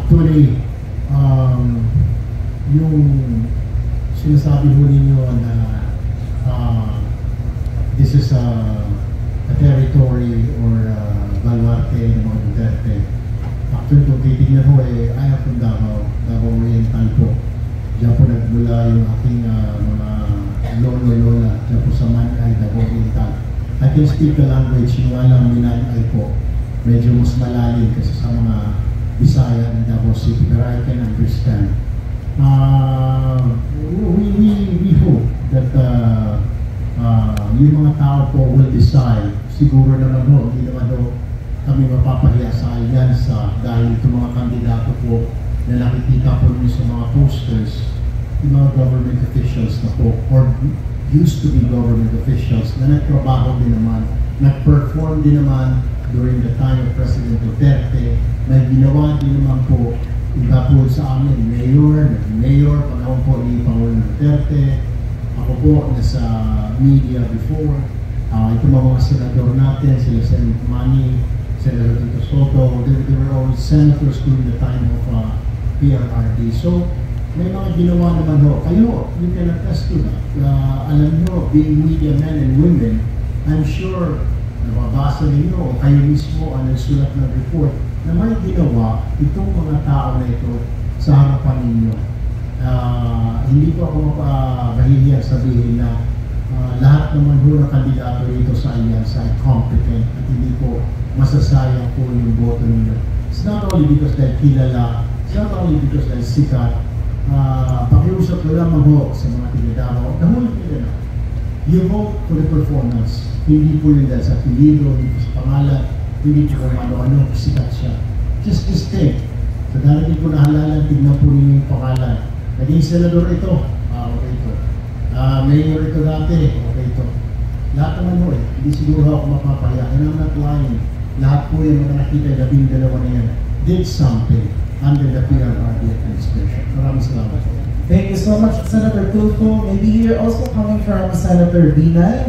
Actually, yung sinasabi ho ninyo na this is a territory or baluarte ng mga Duterte. Actually, kung titignan ho, I am from Davao Oriental po. Diyan po nagmula yung aking mga lolo-lola. Diyan po sa Manay, Davao Oriental. I can speak the language, yung alam Minay po. Medyo mas malalim kasi sa mga Bisaya ng Davao City, pero I can understand. We hope that yung mga tao po will decide. Siguro naman ho, hindi naman ho kami mapapahiya sa alyansa dahil itong mga kandidato po na nakikita po rin sa mga posters, yung mga government officials na po, or used to be government officials na nagtrabaho din naman, nag-perform din naman during the time of President Duterte, may ginawa din naman po iba po sa amin, mayor, panahon po ni Pangulong Duterte. Ako po nasa media before. Ito mga senador natin, sila Senator Manny, Senator Tito Soto, they were all senators during the time of PRRD. So, may mga ginawa naman ho. Kayo, you can attest to that. Alam nyo, being media men and women, I'm sure nababasa ninyo o kayo mismo ang nagsulat ng report na may ginawa itong mga tao na ito sa harapan ninyo. Hindi po ako mahihiyang sabihin na lahat naman ho na kandidato rito sa alyansa ay competent at hindi po masasayang po yung boto ninyo. It's not only because dahil kilala, it's not only because dahil sikat. Pakiusap ko lamang ho sa mga tinidaro, nahulog nila na. You vote for the performance. Hindi po yun dahil sa apelido, hindi po sa pangalan, hindi po kung ano-ano, sikat siya. Just think. Sa darating po nahalalan, tignan po ninyo yung pangalan. Naging senador ito, okay ito. Mayor ito dati, okay ito. Lahat naman ho hindi siguro ako mapapaya. And I'm not lying. Lahat po yung mga nakita, 12 na yan, did something under the PRRD administration. Maraming salamat. Thank you so much, Senator Tulfo. Maybe you're also coming from Senator Binay.